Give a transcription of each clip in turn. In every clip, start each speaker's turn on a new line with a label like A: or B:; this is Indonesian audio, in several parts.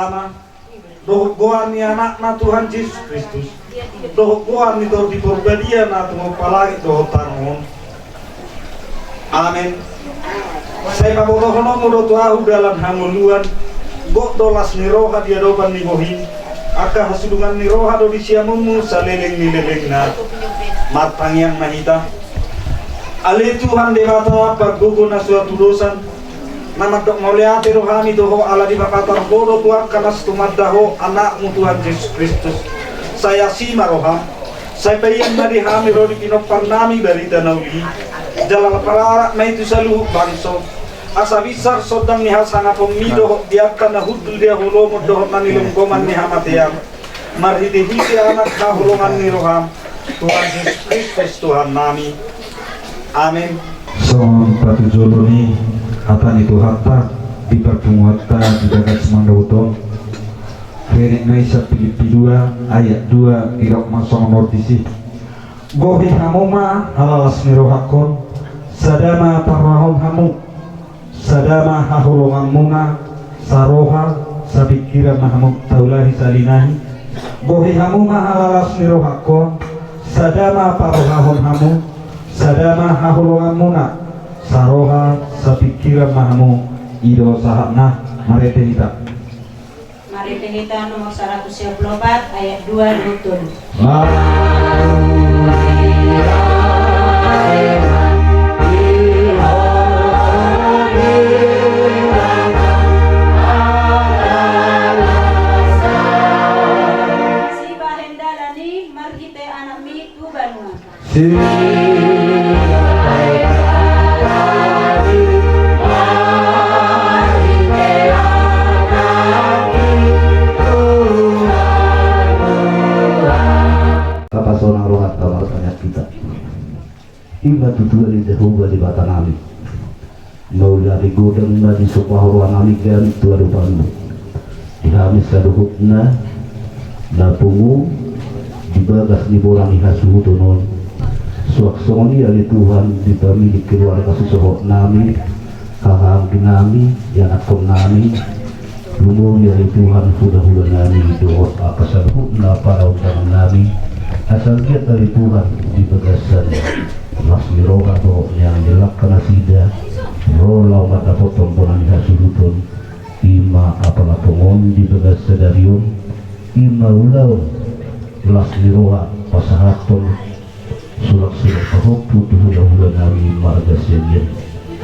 A: ama doh goan ni anakna Tuhan Yesus Kristus doh goan ni doh di perbadian na tumo palagi doh tangon. Amin. Saya pabotohono mudo tuahu dalam hanguluan gok dolas ni roha dia doban ni bohin aka hasudungan ni roha do di siamumu saleleng ni leleng na matang yang mahita ale Tuhan dewata paggugo na suatu dosan nama dok mauliati rohani doho ala di bakatar bodo tuak kanas tumaddaho anakmu Tuhan Yesus Kristus saya sima roha saya bayan nadi hami rodi pinopar nami berita nauli jalan parara na itu saluh bangso asa bisar sodang ni hasana pomido diakan na hudul dia hulo mudo nanilum goman ni hamatiam marhidi hisi anak kahulungan ni roham Tuhan Yesus Kristus Tuhan nami amin.
B: Son patujoloni hatan itu hatta di pertemuan di dekat Semandauton Ferik Naisa Filipi 2 ayat 2 irok masong nordisi gohi hamuma halalas nirohakon sadama parahom hamu sadama hahulungan muna saroha sabikira mahamuk taulahi salinahi gohi hamuma halalas nirohakon sadama parahom hamu sadama hahulungan muna saroha sapikiran mahamu ido sahatna marete hita
C: nomor 124 ayat 2 nutun si bahendalani marhite anami tubanua
D: Kapasona rohat kamar tanya kita Iba tutuan di Jehovah di Batanami Maula di godang na di supahuruan amikan Tuhan Upanu Dihamis saduhutna Napungu Dibagas di bolang ihasuhutunon Suaksoni ali Tuhan dipamili keluarga susohok nami Kahang dinami Yanakom nami Lumong ali Tuhan hula-hula nami Dohot apa saduhutna para undangan nami asal dia dari Tuhan di bagasan masmi roha do yang jelak kana sida rolau mata potong bonan hasulutun ima apala pongon di bagasan darium ima ulau masmi roha pasahaton sulak-sulak pahopu hula-hula nami marga sedian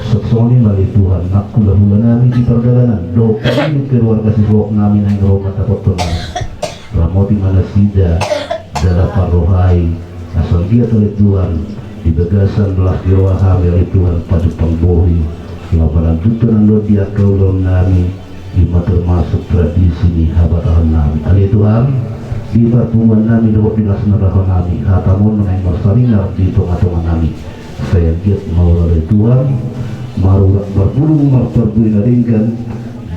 D: seksoni mali Tuhan nak hula-hula nami di perjalanan do kami keluarga sibuk nami nang roh mata potong ramoti mana sida dalam parohai asal dia oleh Tuhan di bagasan belah dewa hamil Tuhan pada pangbohi laparan tutunan lo dia kaulon nami lima termasuk tradisi ni habatahan nami oleh Tuhan di pertemuan nami doa di lasnarahan nami hatamun mengenai masalingar di tonga-tonga nami saya giat mau oleh Tuhan maru berbulu marperbuin adingkan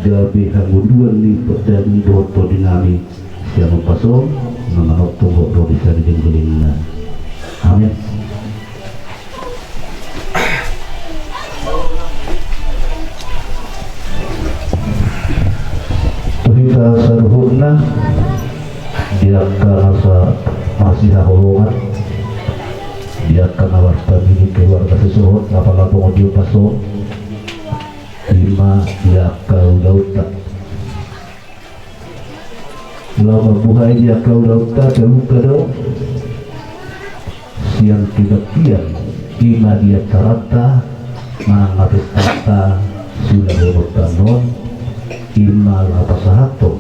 D: gabe hanguduan ni pedang doa di nami siapa pasong menurut tunggu do bisa dijengkelin. Amin. Kita saruhuna dia karasa masih hahulungan dia karena warta bini keluarga sesuatu apakah pengodio paso 5 dia kau lauta lama buhay dia kau lauta keluka do siang tidak kian ima dia karata mangapis kata sudah bertanon ima lapasahato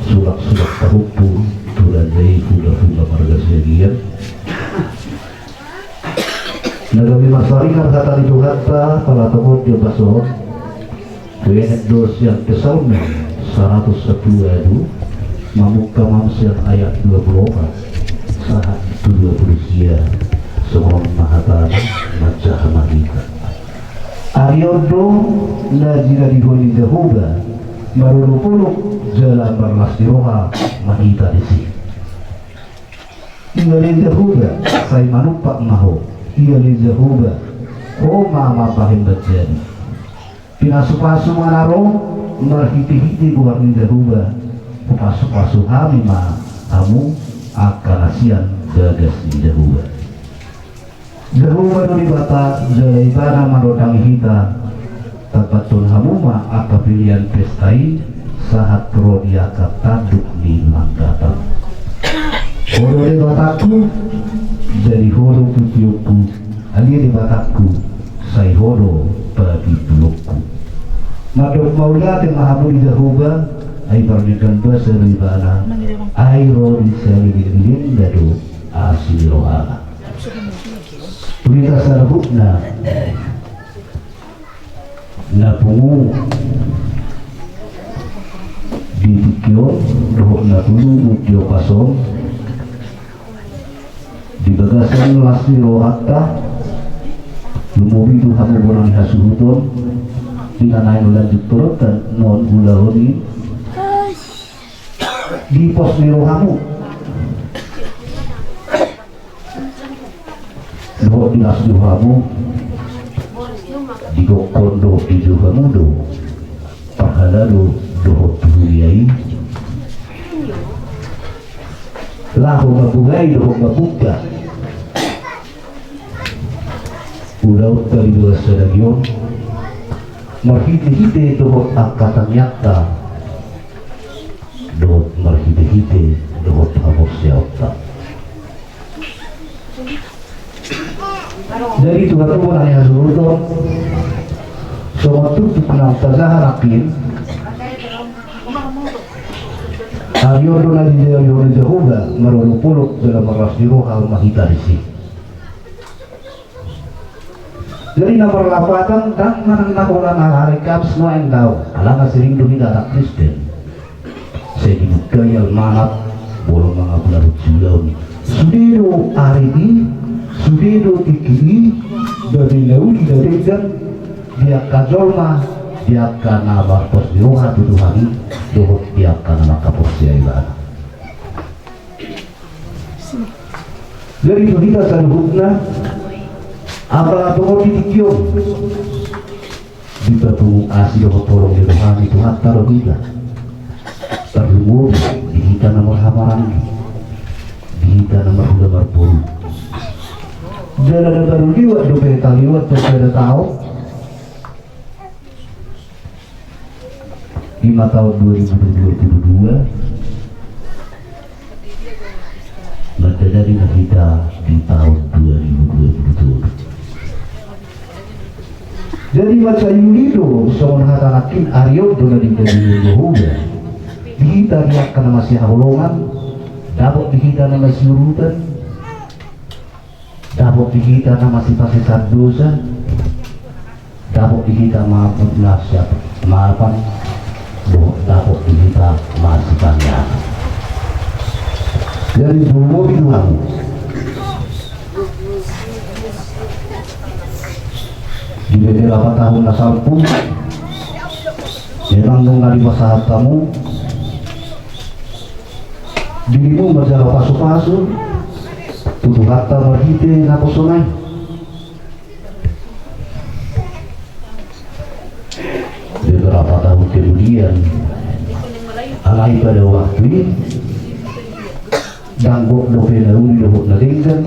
D: sulak-sulak tahupu tulan dari hula-hula marga segian nagami masaringan kata di Tuhata pala temut dia baso kuenek dos yang kesalmen 110 adu mamuka mamsian ayat 24 saat 20 sia semua mahatan macah mahita Aryodo najira dihoni Jehovah marulupuluk jalan berlastiroha mahita disi ia li Jehovah say manupak maho ia li Jehovah koma mapahim bajani pinasupasu manaro marhiti-hiti buang dahuba pasu-pasu hami ma kamu akan asian gagas di dahuba no dibata jalaibana marodang hita tapatun hamuma aka pilihan pestai saat rodia taduk di manggatan horo di bataku dari horo putiuku ali di bataku sai horo bagi bulukku madok maulati mahabuli dahuba ay parmikan bahasa ribana ay rodi salilin dadu asli rohana Pulita sarabukna na pungu di tikyo roh na tulu mutyo kasong di bagasan lasmi rohatta lumubi tu hamu borang hasuhuton dinanain lanjut turut dan non ulahoni di pos nirohamu doh di asduhamu di kondo di juhamu do pahalalu doh tuyai lahu mabugai doh mabuka udah dari dua sedagyon marhite-hite doh angkatan nyata doh marhite-hite doh pamor siapa dari Tuhan Tuhan hanya surut semua tutup nang tazaharakin Aryodo na di Aryodo Jehovah marulupulok dalam maras dirohal mahitarisi dari nomor lapatan dan manang nakulan harikap semua yang tahu alanga sering dumi dadak Kristen saya dibuka yang manap bolong mga pelarut silaw sudido aridi sudido tikini dari lauli dari dan dia kajolma dia kana barpos diroha tuduhani dohot dia kana makapos siya ibana dari kita sa luhutna apa tunggu titikyo kita tunggu asli dohot tolong dirohani Tuhan taruh kita terlumur dihita nomor hamaran dihita nomor udah berpuluh jalan ada baru liwat dope taliwat terus tahu 5 tahun 2022 maka dari kita di tahun 2027 jadi macam Yulido soal hatanakin Aryo dola di Jehovah dihita dia karena masih haulongan dapat dihita nama masih urutan dapat dihita nama masih pasir dosa dapat dihita maafkan nasihat maafkan dapat dihita masih banyak dari dulu bilang di beberapa tahun asal pun memang nggak di masalah kamu dirimu berjalan pasu-pasu tutup harta berhite ngaku sungai beberapa tahun kemudian alai pada waktu ini danggok dope nauli dohok nalingkan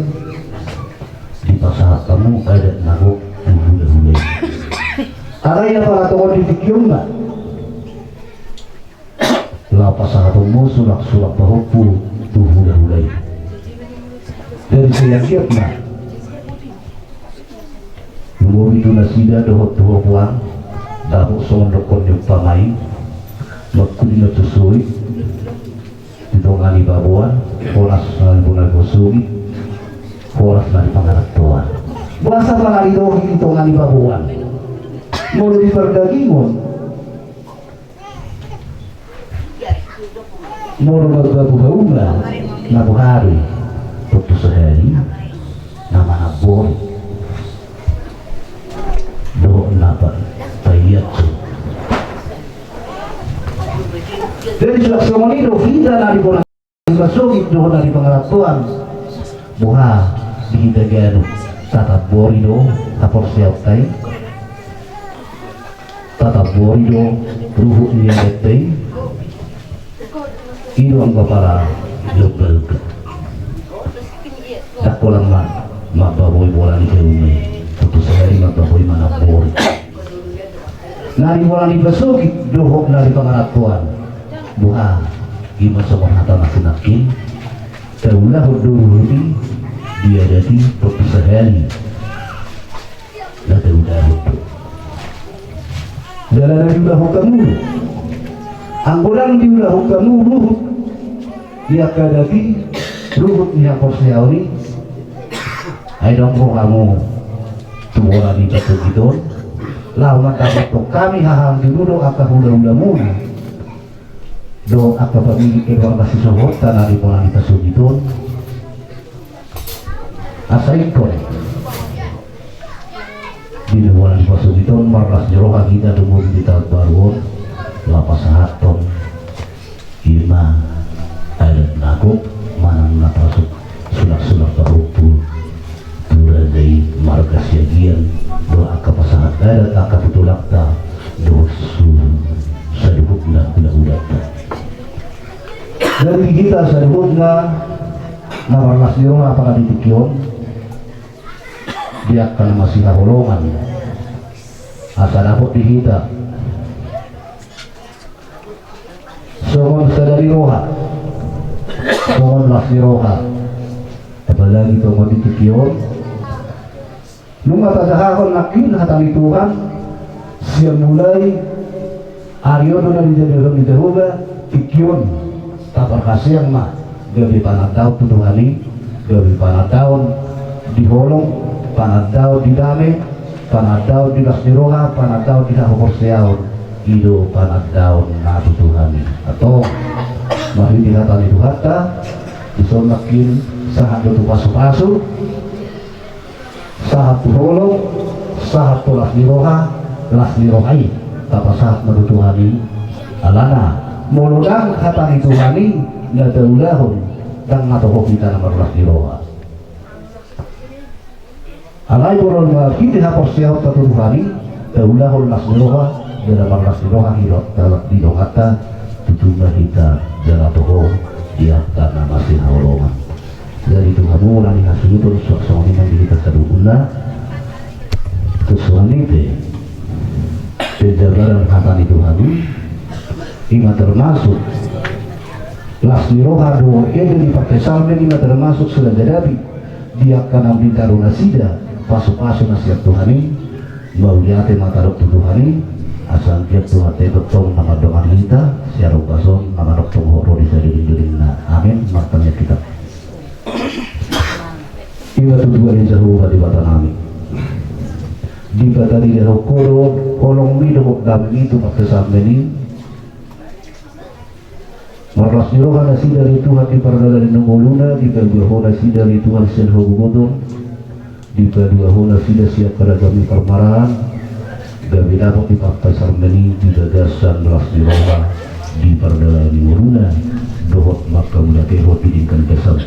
D: di pasar kamu ada nagok dulu alai apa atau di tikyong nggak lapas sahabatmu sulak-sulak bahoku tuh hulai dari saya kiatnya lumur itu nasida dohot puang dahuk sondokon yung pangay magkulina tusuy ditongani babuan oras na bunag usugi oras na pangaratuan basa pa nga ito ditongani babuan mula di perdagingon mula magbabuhauna na buhari putus sehari na manabor doon na pa payat dari sudah semua itu kita nari bola basogit doon nari pangaratuan buha kita gano tatap borido tapos siap tay tatap borido ruhuk niya detay ilo ang kepala jogel dako lang mababoy bola ni Jerome putus sehari mababoy manapor nari bola ni Basuki dohok nari pangaratuan buha gimana sama hata nasinakin taulah dulu dia jadi putus sehari dah udah dalam diulah mulu anggulan diulah mulu dia kadaki ruhut niya korseauri ay dong ko kamu tuwa di batu gitu lawan dapat kami hahang dulu aka hula-hula mulu do aka pamili keluar kasih sohot tanah di pola di batu gitu asa ikon di bulan puasa itu marras jeroha kita tunggu di tahun baru lapas hatong ima ada nakuk manang napasuk sulak-sulak parupu tura dari margas yagian doa kapasahat ada tak kapitulak ta dosu sadukuk na udah dari kita sadukuk na marras jeroha apakah ditikyon dia akan masih holongan asal dapat dihita songon sadari roha songon lasi roha apalagi kau mau ditikyon nung atadahakon nakin hatang Tuhan siya mulai aryo doon na di Jehovah tikyon tapar kasih yang mah gabi panadaw tuduhani gabi panadaw diholong panadaw di dame, panadaw di lasniroha, panadaw di nahokorseaw, ido panadaw na Tuhan atau mahidihatan itu hatta isonakin sahat itu pasu-pasu sahat tuholong sahat tu lasnirohai tapa sahat na Tuhani alana muludang hatan Tuhani na daulahon dan natuho kita na lasniroha alai boron kita hapus siapa Tuhani daulahon lasniroha dalam lasniroha hirot dalam didongata tujuh kita jalan toho dia karena masih haulongan dari Tuhan mulai hasilnya suasana ini kita sedulur tujuan itu penjagaan hatan Tuhan ini termasuk lasniroha doa ini dipakai salmen ini termasuk sudah jadi dia karena bitaruna sida pasu-pasu nasihat Tuhan ini mau lihat mata dokter Tuhan ini asal dia Tuhan tetong nama doa kita siapa pasong nama dokter horo di sini amin makanya kita iwa tujuan di jauh di batan amin di batari di hokoro kolong mi dok dami itu pakai sampai ini marlas nyuruh nasi dari Tuhan di perdagangan nunguluna di kedua nasi dari Tuhan senhogudon di kedua nasi dari siap pada kami permarahan gabi dapat dipakai sarmeni di gagasan ras nyuruh di perdagangan nunguluna dohot maka mudah kehot didingkan kesan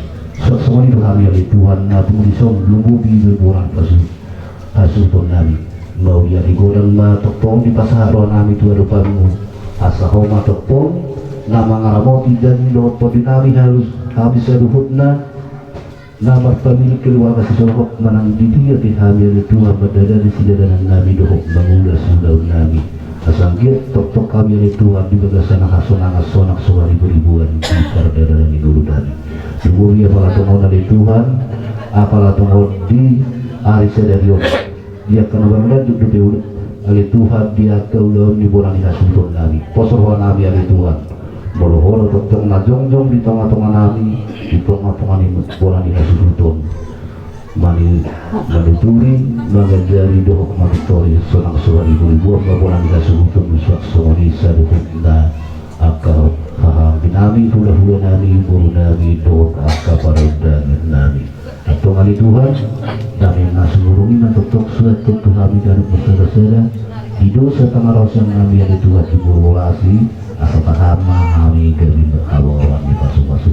D: semua itu hal yang Tuhan nabi disong lumbu di berbulan pasu pun nabi mau ya digodang ma tokong di pasaharon nabi Tuhan depanmu asahoma tokong nama ngaramoti dan doto dinami halus habis seruhutna nama pemilik keluarga sesohok menang di dia di hamil Tuhan berdada di sidaran nabi dohok mengulas sudah nabi asangkir tok kami Tuhan di bagasan sonak suara ribuan di perdagangan di dulu tadi semua dia pala tunggu dari Tuhan apalah tunggu di hari sedario dia kena benar duduk oleh Tuhan dia keulang di bulan hasil nabi posor nabi oleh Tuhan bolo-bolo dokter najong-jong di tengah-tengah nabi di tengah-tengah ini bulan hasil hutan mani turi mengajari dohok makitori sonang suara ribuan bulan hasil hutan musuh suara sadukna akal faham binami hula-hula nami buru nami dohok akal parodan nami atau kali Tuhan kami nasurungi mentok suatu Tuhan dan bersara-sara di dosa tengah rasa nami yang Tuhan diborolasi asal pahama kami kami berkawaran di pasu-pasu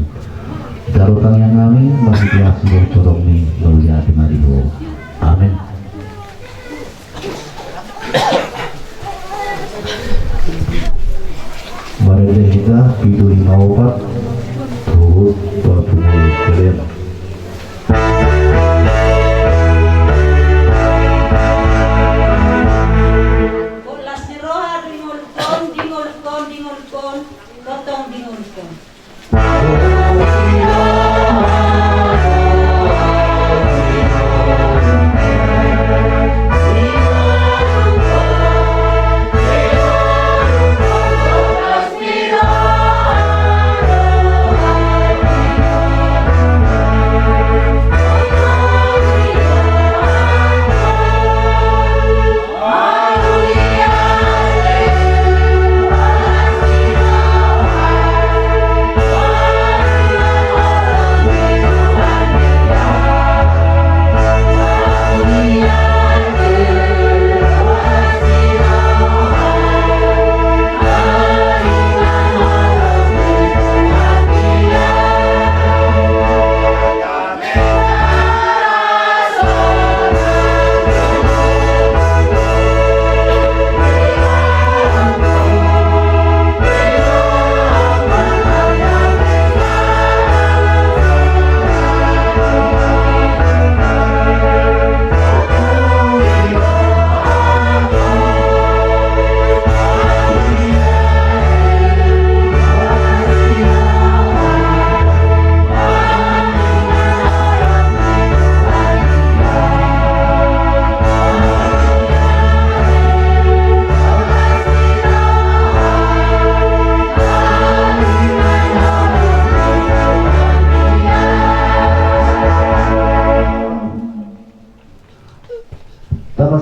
D: darutan yang kami bagi kiasi dan corong ni laulia di mariho amin Pintu 54 turut berpunyi kalian.
C: Ulas ni roha dingulkon, totong dingulkon.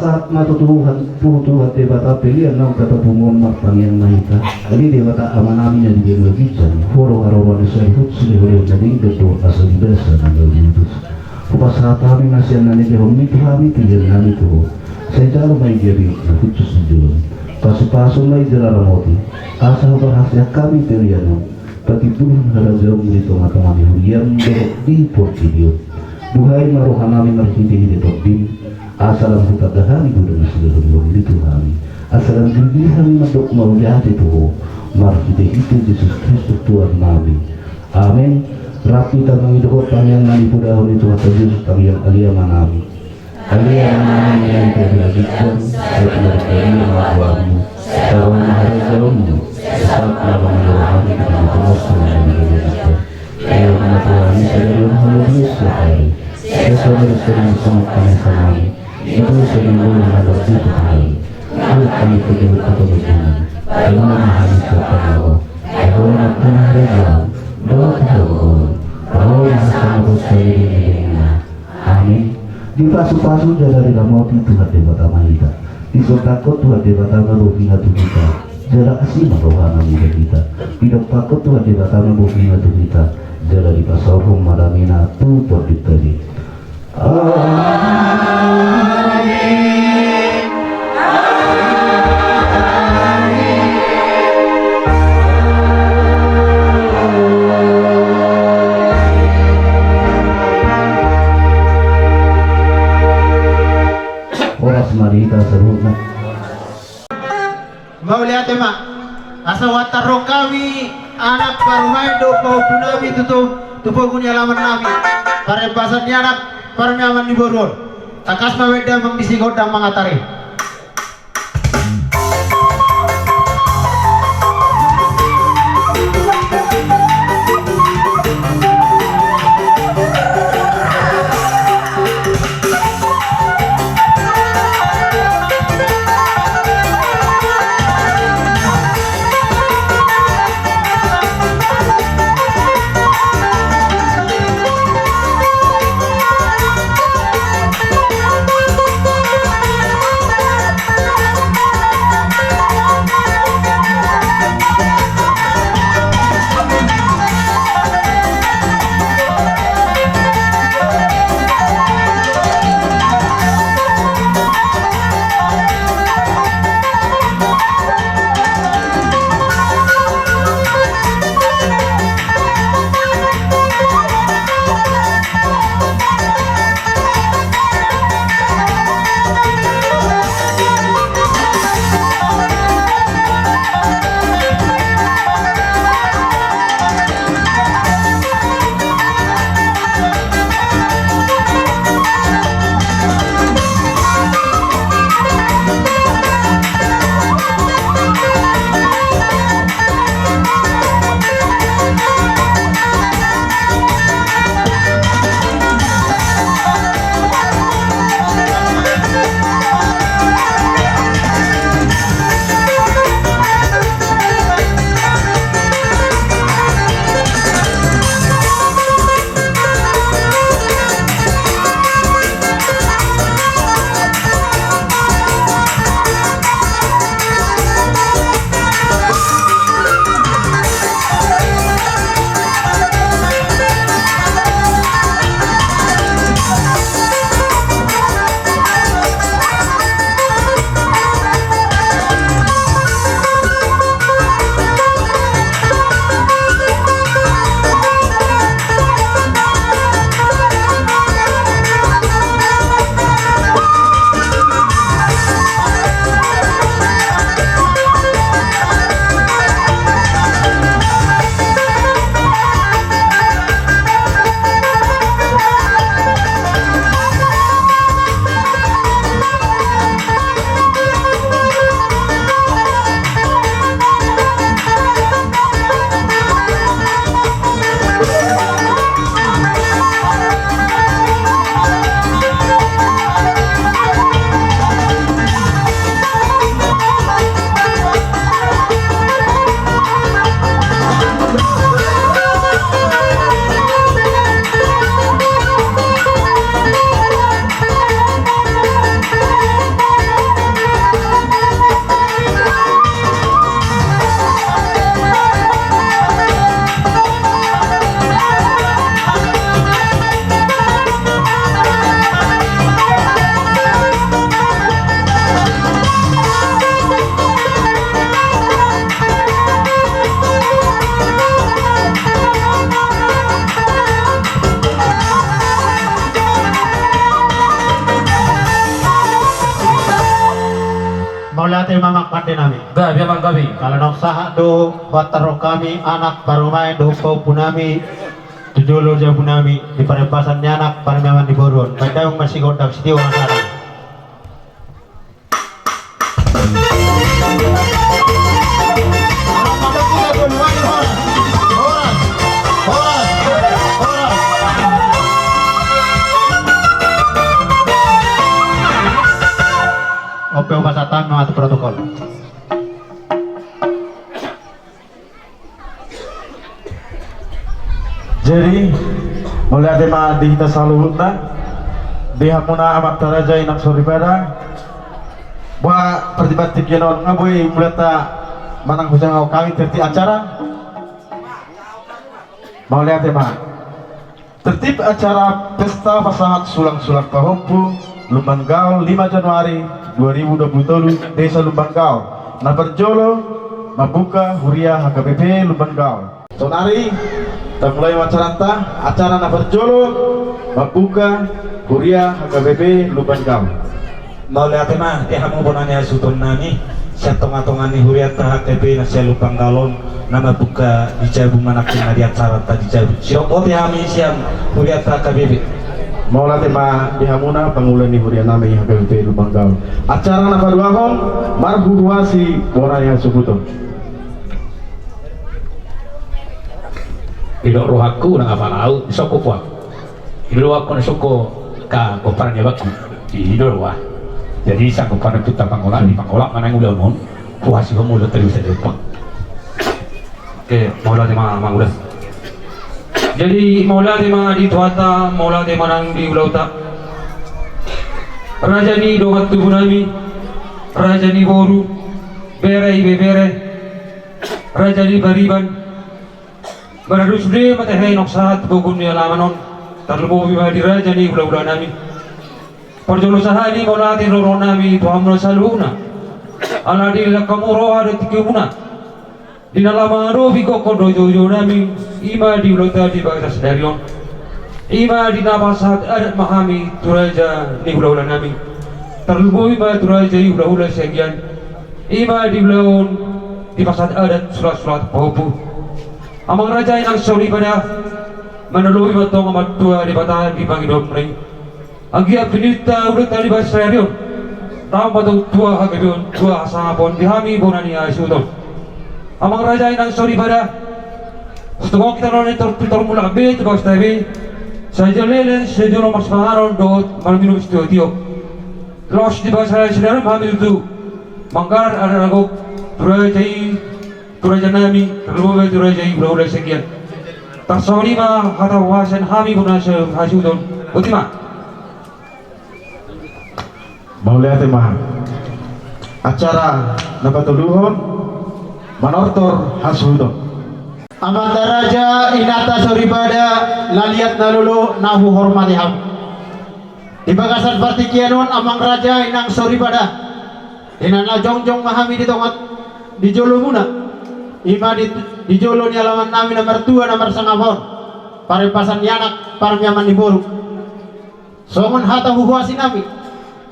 D: Saat matutuhan debata pilihan ng katapungon magpangyang mahita. Ali debata amanami na di magitan. Foro arawan sa ihut sila huliw na ding gato asal besa ng gawintos. Kupasat kami na siya na nilihon mito kami tigil namin ito. Sa italo may gabi na kutsus ng dilon. Paso-paso may dalaramoti. Asa bahasya kami pilihan. Patituhan harajawang dito nga tamami huliyan di portilyo. Buhay maruhan namin marhindi din. Asalam hutadahan ibu dengan seluruh orang itu kami. Asalam diri kami madok maulihat itu. Marhite itu Yesus Kristus Tuhan Nabi. Amin. Rapi tanang idokot panjang nani pudahon itu atas Yesus tangiang alia manami. Alia manami yang terjadikan. Saya tidak dari mahawamu. Tahu maharajamu. Saat malam menyuruhani kita bertemu dengan diri. Ayo nama Tuhan saya dalam hal sekali. Saya saudara sering sama kami. Itu sering menghadap di Tuhan. Lalu kami pergi atau berjalan. Dengan menghadap kepada Allah. Bahwa nak menghadap doa Tuhan. Bahwa sama bersekali dengan Amin. Di pasu-pasu dari ramoti Tuhan debata mahita. Di sotakot Tuhan debata marufina kita. Jarak asli marohana muda kita. Tidak takut Tuhan debata marufina kita. Jarak di pasarung maramina tu terdiri. Oras marita seruna.
E: Maulihat mak, asa watarong kami anak parumai do paupunawi tupo gunya laman nami. Pare basan ni anak parnyaman ni borol. Takas maweda mangdisigot ang mga tari. lihat mamak pande nami.
F: Da biar mang kami.
E: Kalau nok saha do wataro kami anak parumai do kau punami tujulur jauh punami di parempasan anak parmeman di Boron. Medang masih godak siti orang sarang. Oke, pasatan mengatur protokol.
G: Jadi mulai tema di kita selalu hutna dihamuna amat taraja inak sori pada buat pertibat tikianon ngaboy mulai ta manang hujang kami tertib acara mulai tema tertib acara pesta pasangan sulang-sulang Pahompu Lumbang Gaul 5 Januari 2027 Desa Lumbang Gaul Naberjolo Mabuka Huria HKBP Lumbang Gaul Sonari kita mulai acara Naberjolo Mabuka Huria HKBP Lumbang Gaul
A: Maulaya tema hamu bonanya sutun nami siya tonga-tonga ni Huria HKBP na siya Lumbang Gaulon nama buka di jabu manakin na di acara ta di jabu sirokot hami siya Huria HKBP
G: Maula tema dihamuna pangulan ni Huria nami HKBP Lumbang Gaul acara napaduahon marhuruasi boraya subuto
F: Ilo rohaku nang apa lau soko puak. Ilo aku na soko ka koparan ya bak. Ilo wah. Jadi sa koparan tu pangola di pangola manang ulah mon. Puasi ko mulo terus sa depan. Oke, maula di mang ulah. Jadi maula di mana di tuata, maula di mana di ulauta. Raja ni dogat tu nami. Raja ni boru. Bere ibe bere. Raja ni bariban. Bararus de matahai nok sahat bugun ni alamanon terlubo biba di raja ni ulah-ulah nami parjolo sahani maulati roro nami tuhamna saluna ala di lakamuro ada tikimuna di nalama robi koko dojo nami ima di ulauta di bagas darion ima di nabasat adat mahami turaja ni ulah-ulah nami terlubo biba turaja ni ulah-ulah segian ima di ulaun di pasat adat surat-surat Pahompu Amang raja yang sorry pada menelui matong amat tua di batahan di Pangidom ring. Agia pinita udah tadi bahasa serius. Ram batong tua hagabion tua asapon dihami bonani asyudon. Amang raja yang sorry pada setengah kita nonton tertutur mulak be tu bahasa tabi. Saja lelen sejono mas pangaron dot malminum studio. Los di bahasa serius hamil tu. Manggar ada lagu Turaja nami terlalu turaja ulah sekian. Tarsawli ma kata wasan hami guna hasyudon. Utima.
G: Maulaya tema acara napatuluhon manortor hasudon
E: Amanda Raja inata soribada laliat nalulu nahu hormati ham. Di bagasan partikianon amang raja inang soribada. Inana jongjong mahami di tongat di jolo muna. Ima di jolo ni alaman nami nomor 2 nomor sangapon. Parempasan yanak parmiaman di Boru. Songon hata huhuasi nami.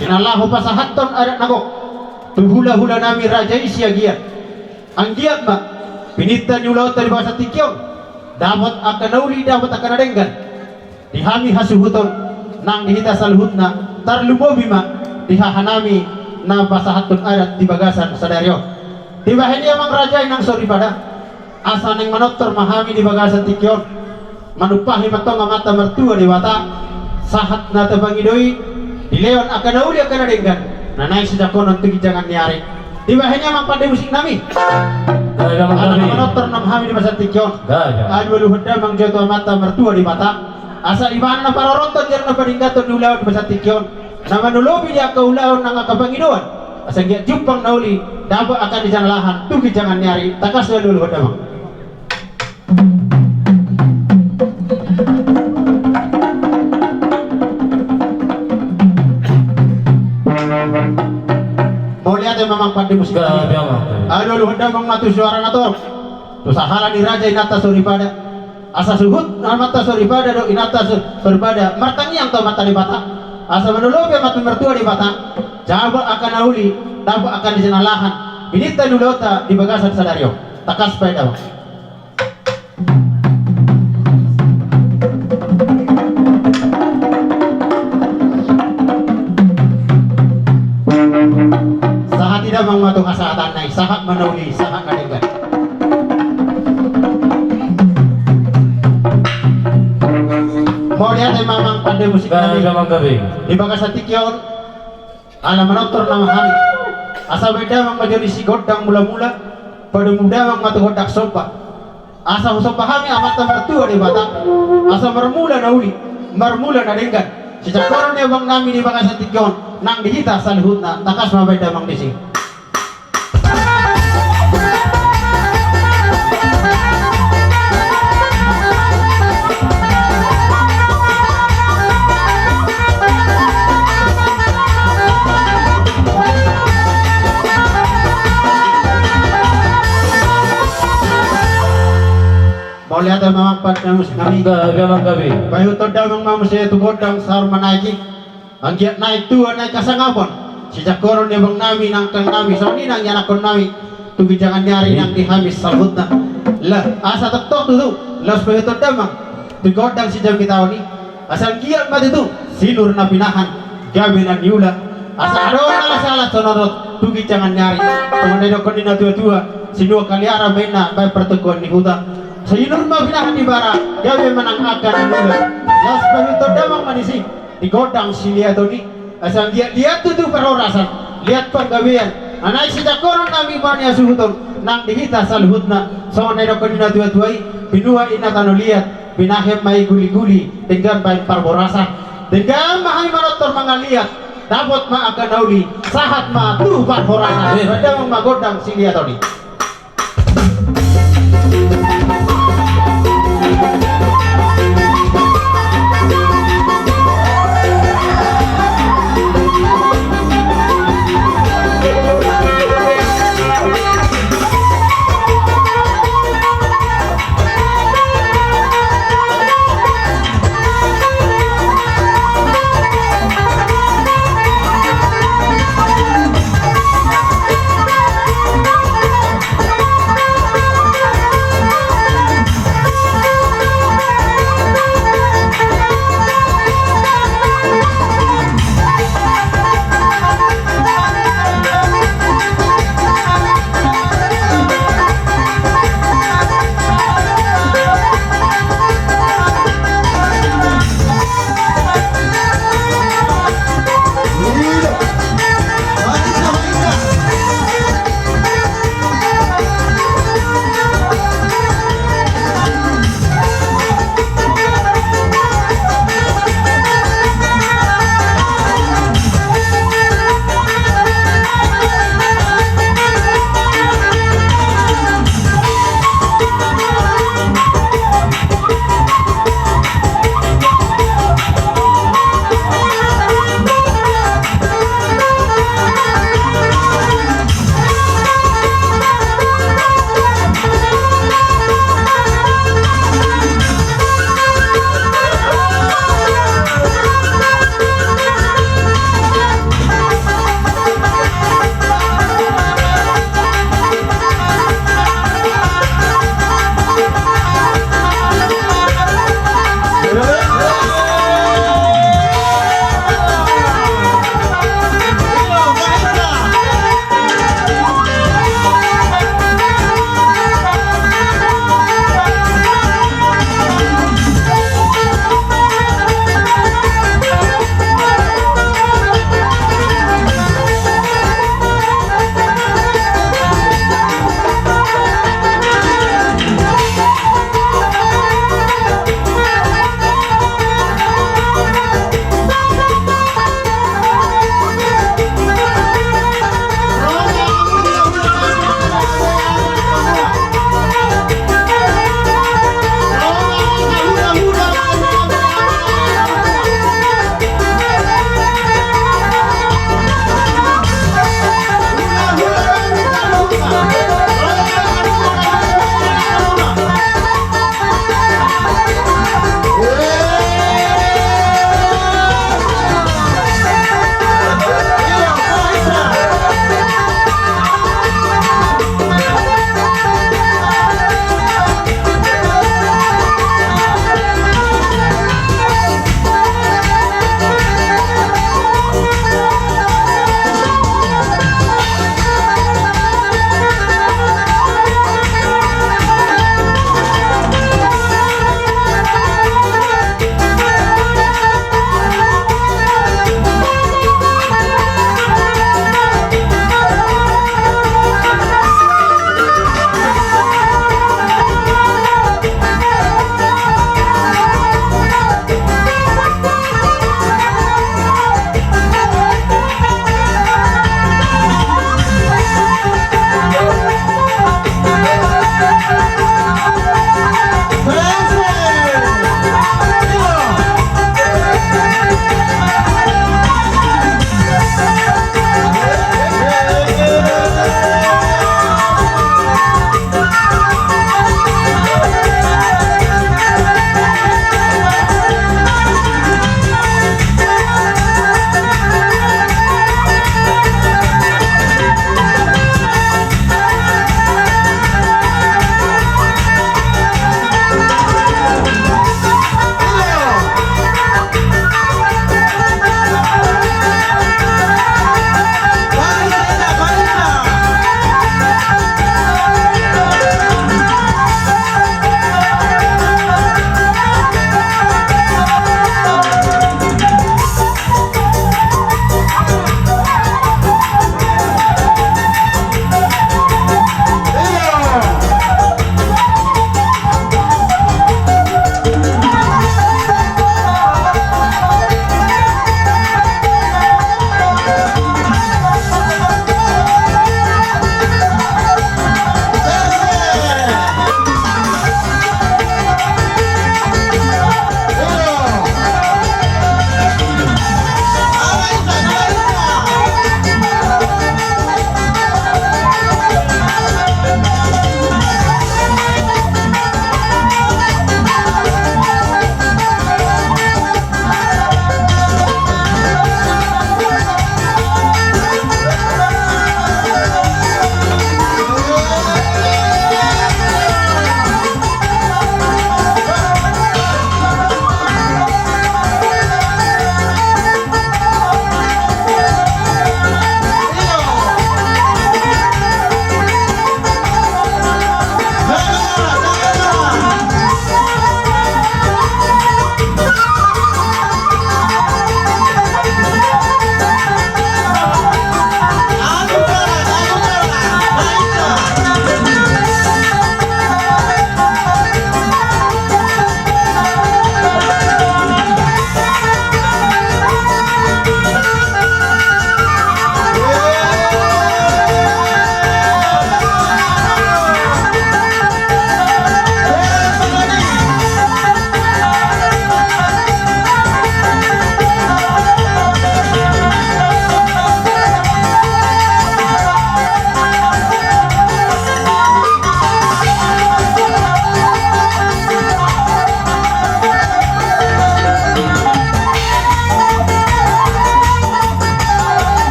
E: Inalahu pasahaton adat nagok. Tuhula-hula nami raja isya giat. Ang giat ma pinita ni ulaut dari bahasa tikyon. Dapat akan nauli dapat akan adenggan. Dihami hasuhuton nang dihita saluhutna tarlubobi ma dihahanami na pasahaton adat di bagasan sadaryo. Di bahini amang raja inang sorry pada asa neng manotor mahami di bagasan tikyon manupahi matong mata mertua di wata sahat na tabangidoi di leon akan nauli akan adenggan nanai sejakonon tugi jangan niari di bahini amang pada musik nami anak manotor mahami di bagasan tikyon adu luhda mang joto mata mertua di wata asa di mana para ronton jar na padinggaton di ulaon di bagasan tikyon nama nulobi dia ke ulaon nang akabangidoan asa giat jumpang nauli dapat akan di jangan lahan tugi jangan nyari takas dulu pada mang mau lihat ya memang pandai musik aduh lu hendak mengmatu suara nator tu sahala di raja inata soribada asa suhut mata soribada do inata soribada martangi yang tau mata di bata asa menolobi matu mertua di bata Jawab akan nauli, dapat akan disenalahan. Binita nulota di bagasan sadario. Takas peda. Sahat tidak mengmatu kasahatan nai, sahat menauli, sahat kadenggan. Mau lihat memang pandai musik kami. Di bagasan tikion, ala menonton nama kami. Asa beda mang majori si godang mula-mula, pada muda mang matu godak sopa. Asa sopa kami amat mertua di batang. Asa mermula nauli, mermula nadenggan. Sejak koron ya bang nami di bagasan tikion, nang dihita salihutna, takas ma beda mang disi. Mau lihat memang pada musik kami. Bayu todang memang musik itu godang sar menaiki. Anggiat naik tua naik kasangapon. Sejak koron dia bang nami nang kang nami soni nang yanak kon nami. Tugi jangan nyari nang dihamis salhutna. Lah asa tetok tu. Las bayu todang mang. Tu godang si jam kita ni. Asal giat mat itu sinur na pinahan. Gabi na niula. Asa ado na salah sonorot. Tugi jangan nyari. Teman dia kon dina tua-tua. Sinua kaliara mena bay pertemuan ni huta. Sayinur ma pinahan di bara, gawe menang akan nula. Las begitu damang manisi di godang si lihat tadi. Asal lihat tu perorasan, lihat penggawean. Anak sejak koron kami bania suhuton, nang dihita salhutna. So nero kanina tua-tuai, binua ina tanu lihat, binahem mai guli-guli, dengan baik parborasa. Dengan mahai manotor mangaliat, dapat ma akan nauli, sahat ma tu parborasa. Damang ma godang si lihat tadi.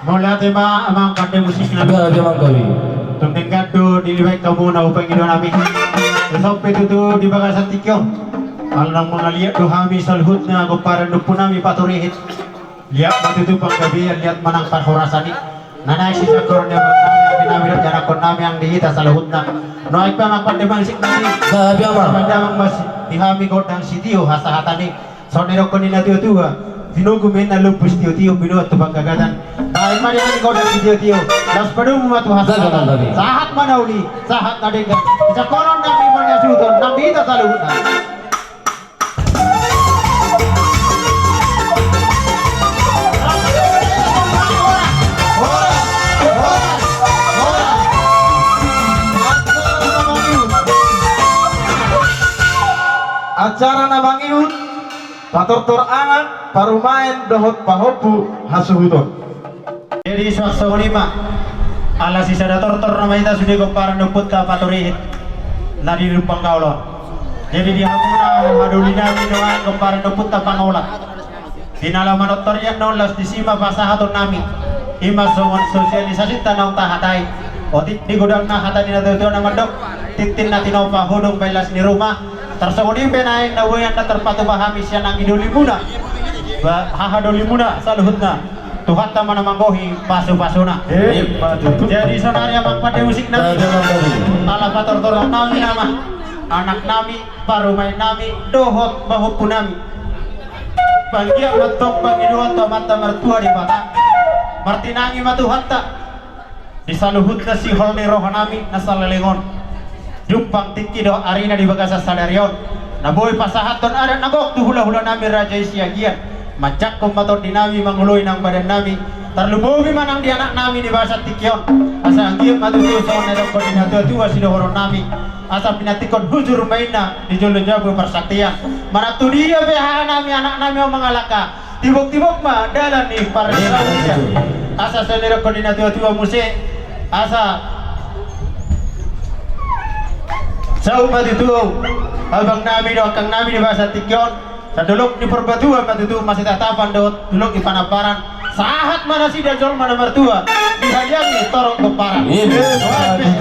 E: Mula tema amang kante musik na
H: Gabi mang gabi.
E: Tumting kado diliway ka muna upang ino namin. Isang petuto di baga sa tikyo. Alang mga liat duhami sa luhut na kumparan po namin paturihit. Liat matuto pang gabi liat manang panhurasani. Nanay si sa kornya namin at jarak kon namin ang dihita sa luhut na. Noay pa magpandemang sik namin.
H: Gabi mang.
E: Pandamang mas dihami godang sitiyo hasahatani. So nero ko nila tuwa. Tinugumin na lupus tiyo-tiyo binuat tubang kagatan. Dahil manihan ko na tiyo-tiyo. Las padung matuhas sahat manauli, sahat nadenggan. Sa koron na may mga sudon, nambita sa luhut na.
G: Acara na bangiun, patortor anak, parumain dohot pahopu hasuhudon.
E: Jadi swaksa lima ala sisa dator-tor nama kita sudah komparan duput ka paturihit nadi rumpang kaulon. Jadi di hapuna haduli nami doan komparan duput ka pangaulat. Dinalaman doktor yang nolas di sima pasahaton nami. Ima songon sosialisasi tanong tahatai. Otik di gudang na hatani na tutuan na mandok. Titin na tinopa hudong belas ni rumah. Tersebut naik na wayan na terpatu bahami siya nang iduli muna. Hahaduli muna sa luhut na. Tuhan tak mana manggohi pasu-pasu na. Jadi sonarya magpade musik nami. Ala pator-torong nami nama. Anak nami, parumay nami, dohot bahupu nami. Panggiak matok panginuan to mata mertua di bata. Martinangi matuhat tak. Di saluhut na si holni roh nami nasalelengon. Jumpang tiki do arina di bagasa sadarion. Naboy pasahaton ada nagok tu hula-hula nami raja isiagian. Macak kumaton dinami manguluy ng badan nami. Tarlububi man ang di anak nami di bahasa tikyon. Asa anggiyam matutuyo sa onedong koordinator tuwa sinuhoron nami. Asa pinatikon hujur maina di jolo jabu persaktian. Manatu dia beha nami anak nami o mga laka. Tibok-tibok ma dalan ni para asa sa onedong koordinator tuwa musik. Asa sa umatutuyo abang nami do kang nami di bahasa tikyon. Sa dulok ni perbatuan matutu masih tatapan dot dulok di panaparan sahat mana si dajol mana mertua dihayangi torong keparan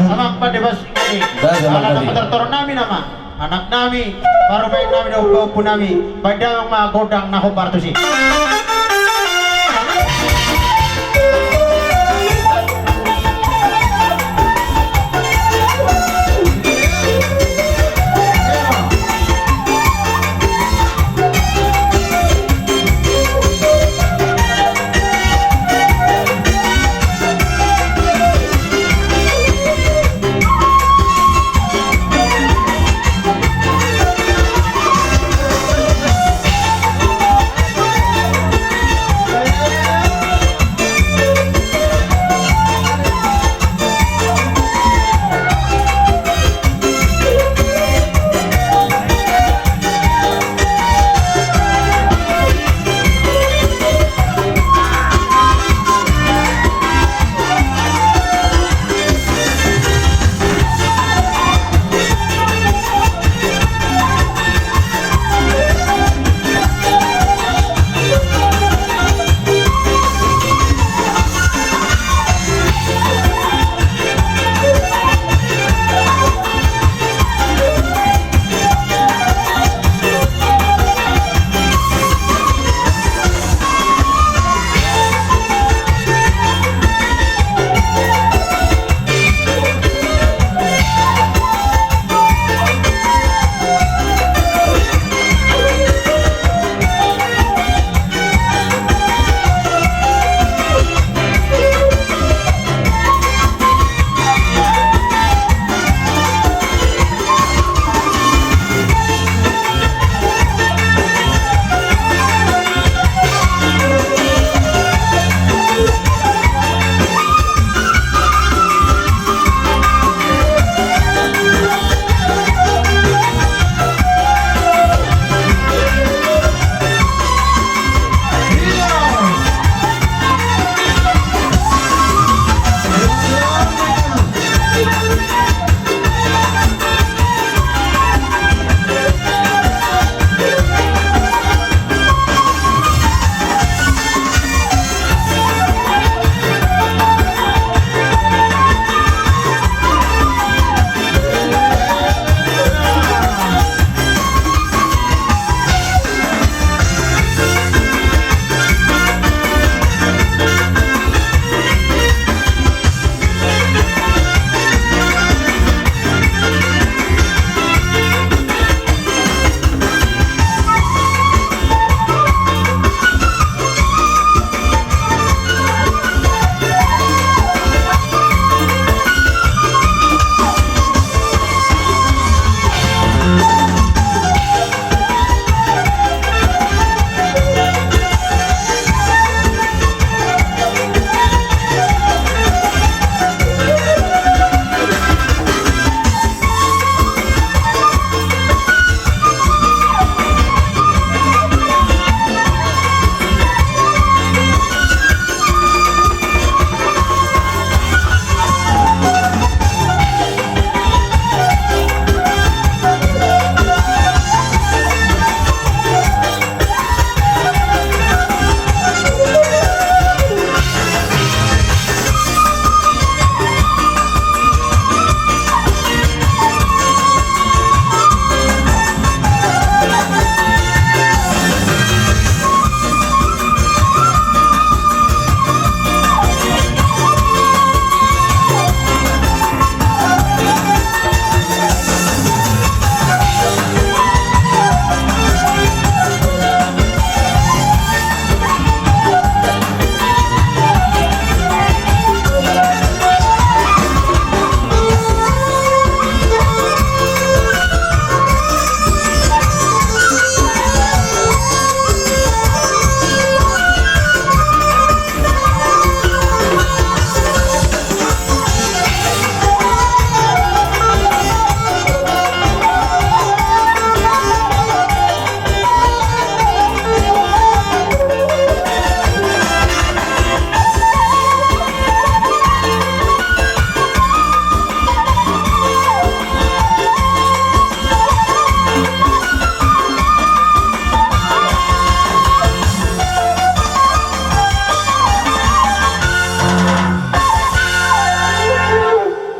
E: sama pada bas ini anak tertorong nami nama anak nami baru baik nami do pun nami padang ma godang naho partusi.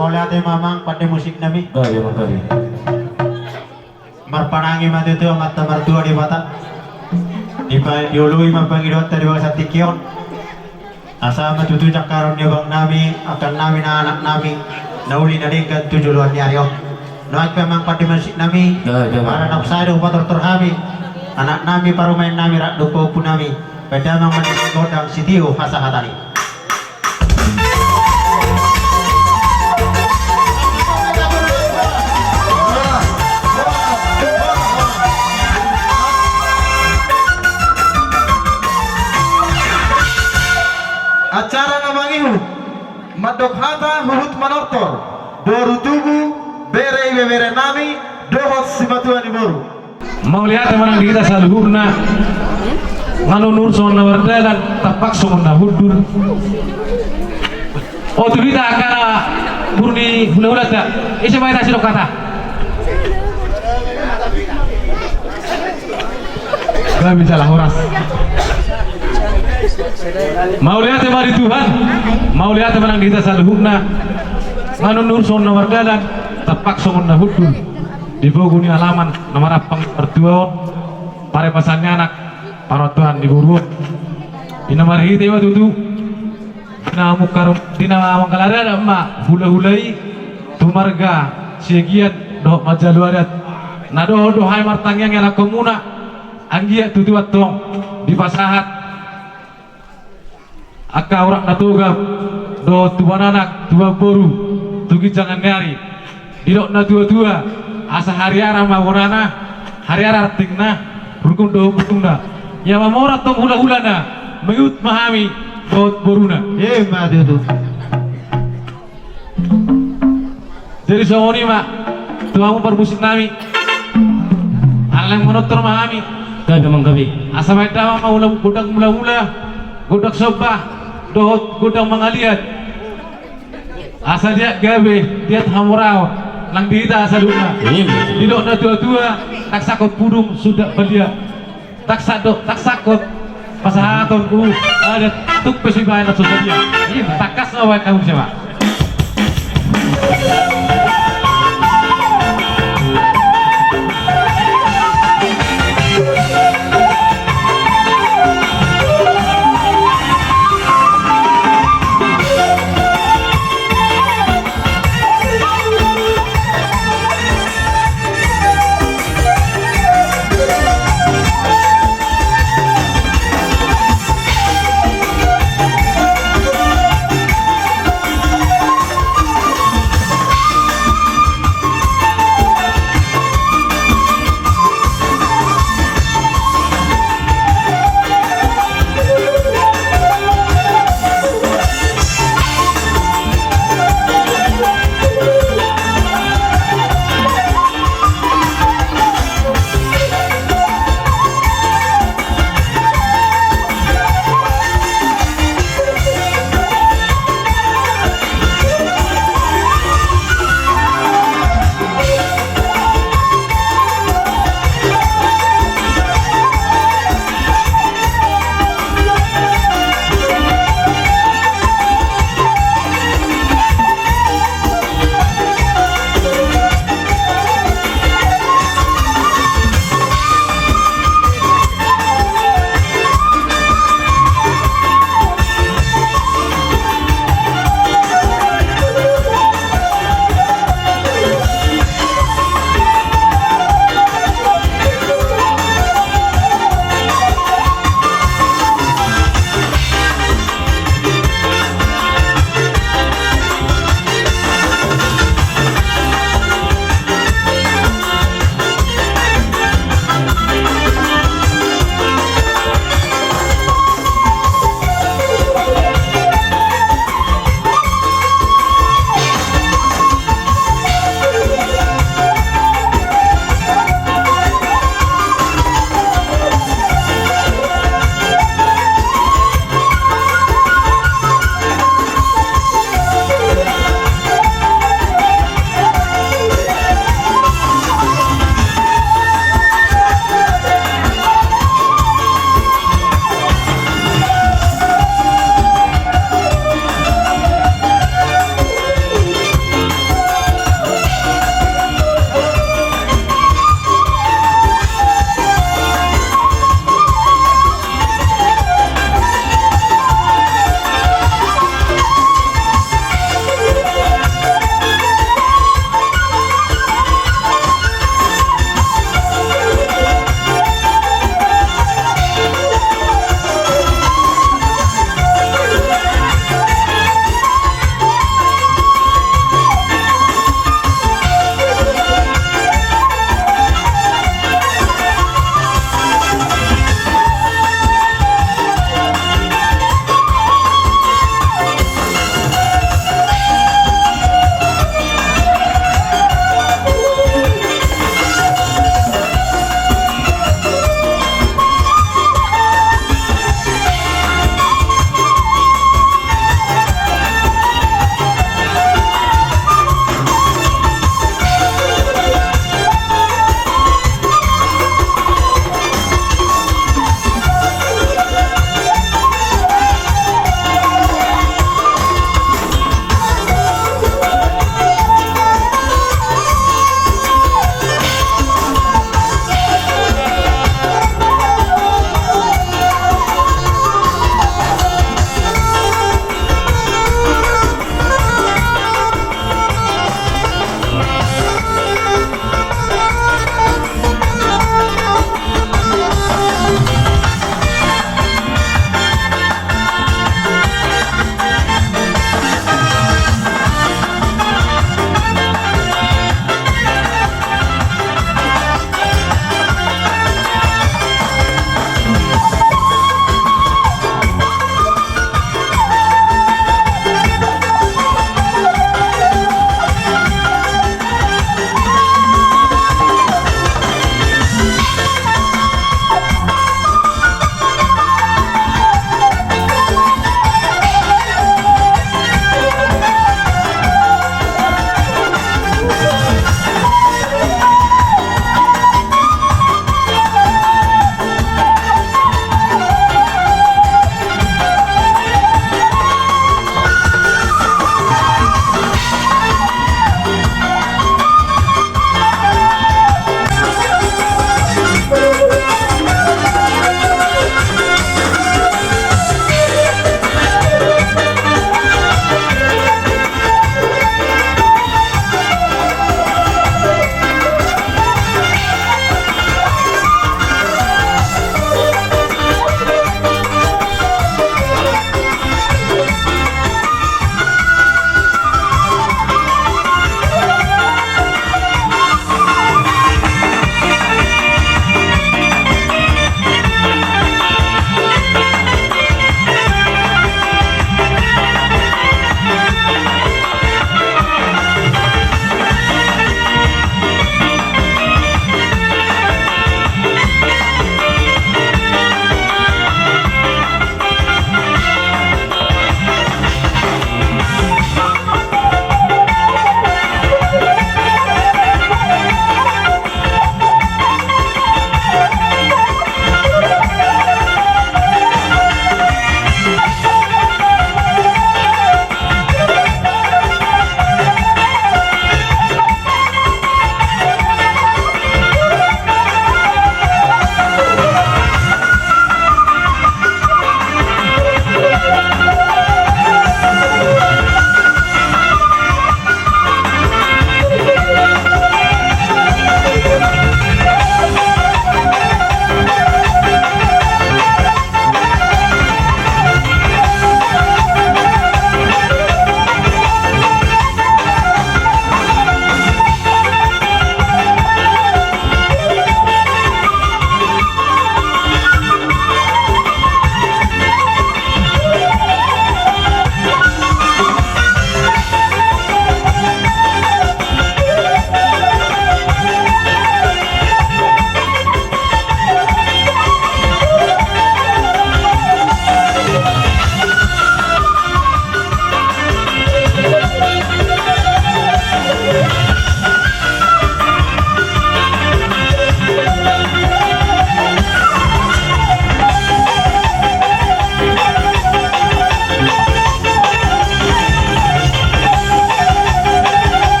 E: Maulate mamang pada musik nami.
F: Ya Bang Kavi.
E: Marpanangi matutu mata martua di bata. Diului mapangidot tadi bang satikion. Asa matutu cakaron dia bang nami akan nami na anak nami. Nauli nadingkan tujuan nyariok. Noat memang pada musik nami. Para nak saya upator terhami. Anak nami parumain nami rak duko punami. Pada mang manis godang sitiu hasa hatani.
G: Acara namangihu madok hata huhut manortor doru tugu bere bere nami dohot simatuan iboru.
F: Mau lihat mana kita saluhurna nganunur son na wardalan tapak son na hudur. Oh tu kita akan burni hula-hula tak? Isa may nasi kata. Kami salah horas. Mau lihat mari Tuhan, mau lihat mana kita saluhurna nganunur son na wardalan tapak son na hudur. Diboguni alaman nomor apang pertua pare pasannya anak parotuan di buru ina marhi tewa tutu na mukarum dina amang kalada ma hula-hulai tumarga segian do majaluarat na do hai martangyang yang komuna anggia tutu atong di pasahat akka orang natuga do tuan anak tua boru tugi jangan nyari didok na tua-tua asa hari-ara mawonana hari-ara tingna rukun do butungna ya mamora tong hula-hulana mayut mahami bot boruna
E: Matutu.
F: jadi songoni mak tuamu permusik nami alang monotor mahami
H: Kami Bang Kavi.
F: asa may dawa maulang gudang mula-mula gudak sobah dohot gudang mangaliat asa dia gabe dia hamurao lang dita sa luna didok na tua-tua tak sakot pudung sudah belia tak sakot pasahaton ku ada tuk pesibayan at susadia ini takas na awal kamu siapa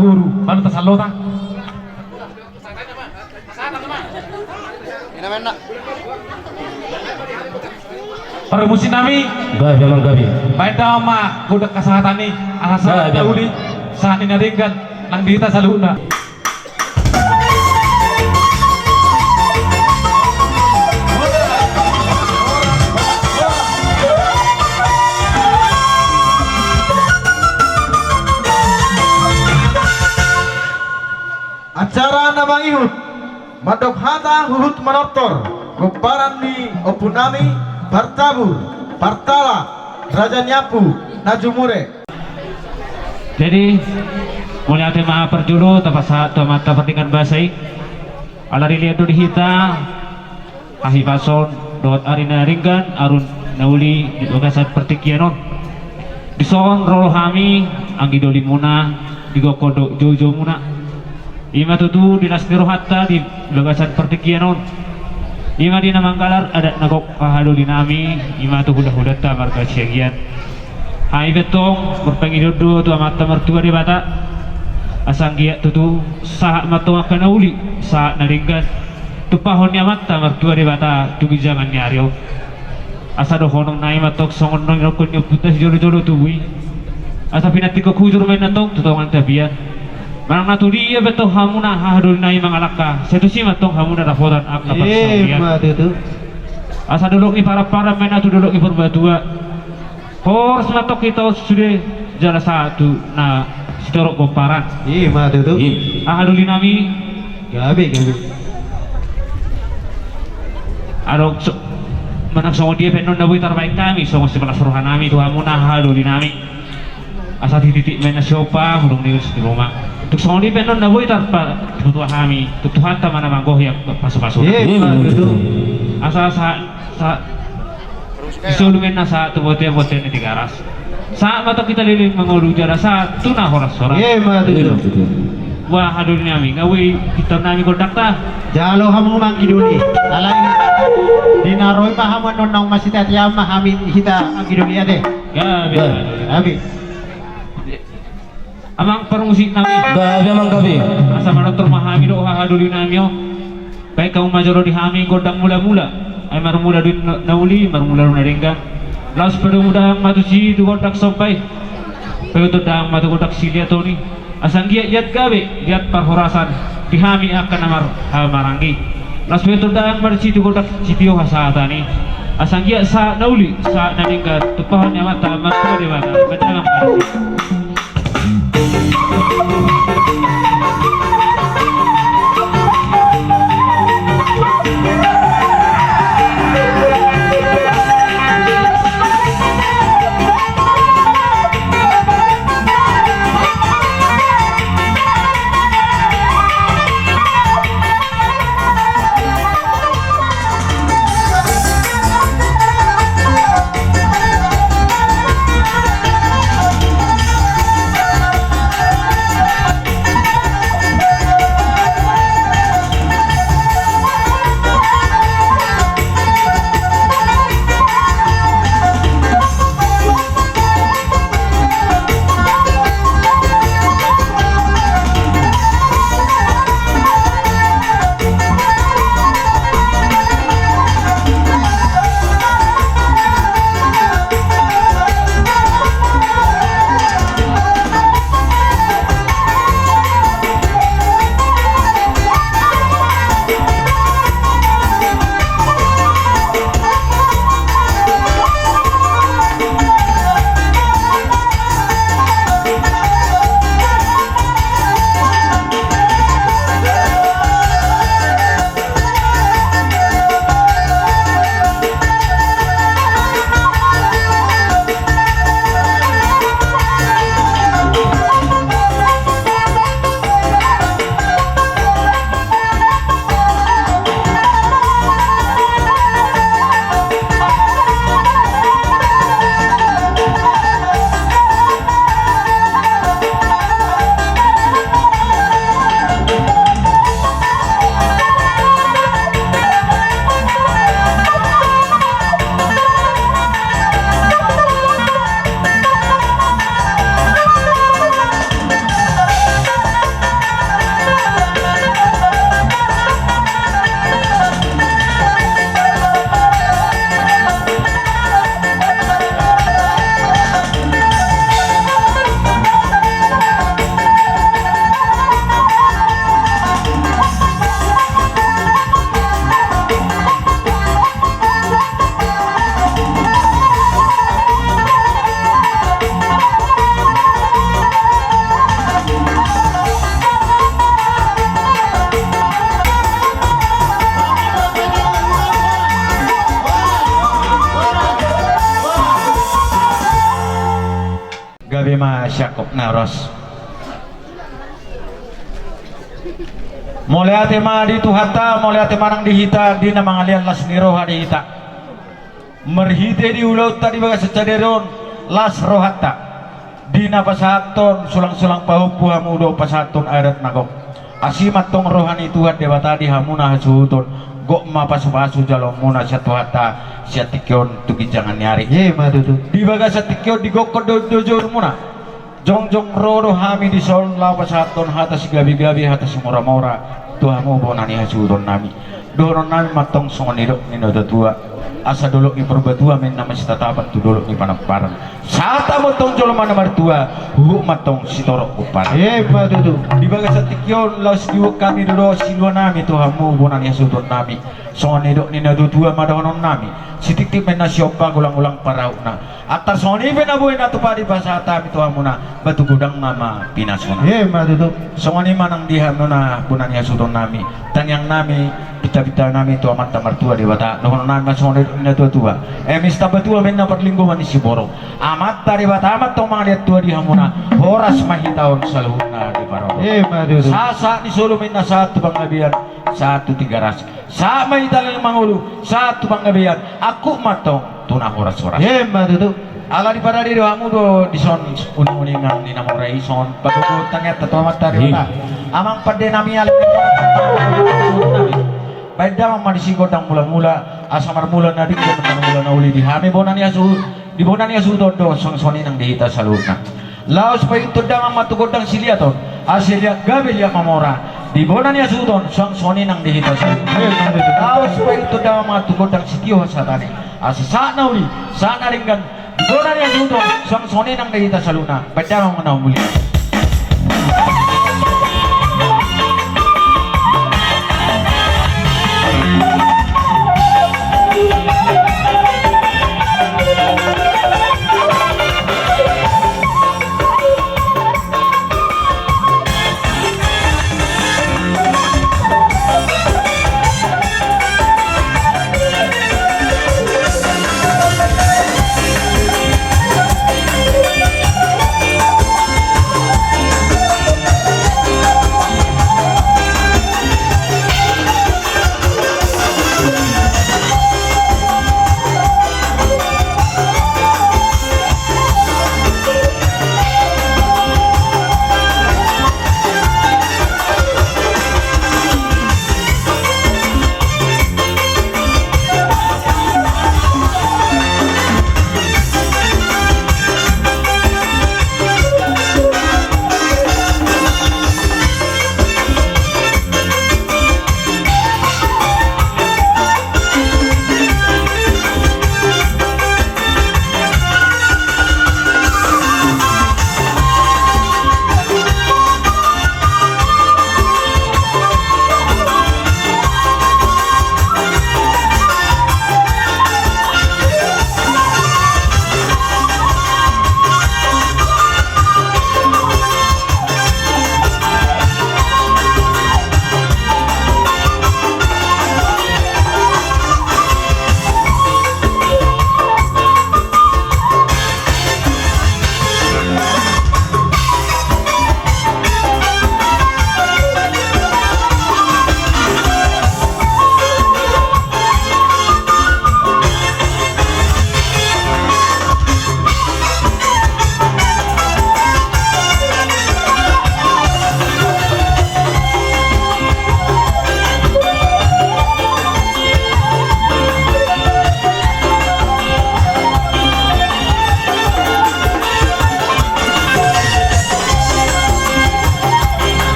F: buru baru tasalota permusin nami
E: Gabi memang gabi.
F: baik dama kuda kesehatan nih asal uli saat ini ringgan nang dita saluna
G: Acara namang ihut Madok hata huhut manotor Goparan ni opunami Bartabur Partala Raja Nyapu Najumure.
F: jadi mulai tema perjuru tapasa mata pertingkan basai alari lihat di hita ahi pason dot arina ringgan arun nauli di lokasi pertikianon di son rolo hami anggi doli muna di gokodo jojo muna ima tutu dinas hatta di lokasi pertikianon ima di namangkalar ada nagok kahado dinami ima tu huda ta marga syagian hai betong berpengidodo tu amata mertua di bata asang giat tutu sah mato akan uli sah naringgan tu pahonnya mata mertua di bata tu bijangan nyario asa do honong nai matok songon nong rokon nyoputas jolo-jolo tuwi asa pinati ko kujur main natong tutongan tabian manang naturi ya beto hamuna hahadul nai mangalaka setu si matong hamuna rafodan akna
E: Itu.
F: asa dolok ni para main atu dolok ni perbatua Hors matok kita sudah jalan satu na sitorok komparan
E: Itu.
F: ahaduli nami
E: Gabi.
F: adok manang songo dia penon nabuy terbaik kami songo sebelah suruhan nami tu hamuna ahaduli nami asa titik main siopa hurung nius di rumah tuk songo dia penon nabuy terpa tutua kami tutuhan tamana manggoh yang pasu-pasu
E: Itu.
F: asa isulumin na sa tubote-bote ni tigaras sa mato kita liling mangulu jara sa tuna horas-horas
E: Itu.
F: wah hadul nami ngawi kita nami kontakta
E: Jalo hamu mangkiduli. Alay dinaroy pahamon non nang masita tiyam mahamin hita angkiduli ade.
F: gabi
E: Gabi.
F: amang permusik nami
E: Gabi.
F: asa manotor mahami do hadul nami yo baik kamu majoro di hami godang mula-mula ay marmula din nauli marmula na ringgan laos pada mudah matu si du godak sampai pero to dang matu godak silia toni asang giat giat gabe giat parhorasan dihami akan amar marangi laos pero dang marci du godak sipio hasatani asang giat sa nauli sa naringgan tupahan ya mata matu de mata bedalang parsi
H: Syakop naros mulai tema di tuhata mulai tema nang dihita di nama ngalian las niroha dihita merhite di ulau tadi baga secaderon las rohata dina pasaton sulang-sulang pahupu hamudo pasaton adat nagok asimat tong rohani Tuhan dewa tadi hamuna hasuton gok ma pasu-pasu jalong muna syatuhata syatikion tuki jangan nyari
E: Madudu.
H: di baga syatikion di gok dojor muna jong-jong roro hami di sol la pasaton hata si gabi-gabi hata si mora-mora tuhamu bonani hasuton nami doron nami matong songonidok ninoda tua asa dolok ni perbatua men nama si tatapan tu dolok ni panaparan sata motong jolo mana martua matong si torok upar
E: Madudu.
H: di baga sa tikyon laos diwag kami dodo silwa nami tuhamu bonan yasudon nami soni dok ni nadutua madahonon nami si tiktip men na siopa gulang-ulang paraw na atar soni benabuin atu padi pasata mi tuhamu na batu gudang mama pinasona
E: Madudu.
H: soni manang dihano na bonan yasudon nami tanyang nami pita-pita nami tu amat martua di bata dohonon nami soni na tua-tua mista batua men na perlinggo manis si borong amat tari bata amat tong mga liat tua di hamuna horas mahitaon saluhuna di paro
E: Madudu.
H: Sasa ni solo min na satu panggabian satu tiga ras sa may talal mangulu satu panggabian aku matong tunang oras-oras
E: Madudu.
H: ala di pada di doamu do di son uning-uningan di namurai son pagugo tanget tato mata di bata amang pade nami ala baida mama di sigodang mula-mula asamar mula na di mula na uli di hami bonan yasu di bonan yasu do song soni nang dihita salurna laos pa itu dang matugodang siliaton asilia gabelia mamora di bonan yasu don song soni nang dihita salurna laos pa itu dang matugodang sitio satani asa sa na uli sa na ringgan di bonan yasu don song soni nang dihita salurna baida mama na uli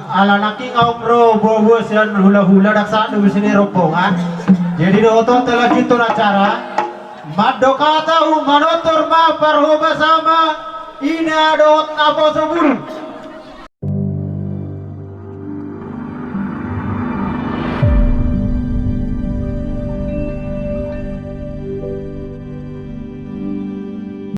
E: ala naki ngomro bobo sian hula-hula daksa di sini rombongan. Jadi doto telah gitu acara. Madoka tahu manotor ma parho bersama ini adot apa seburu.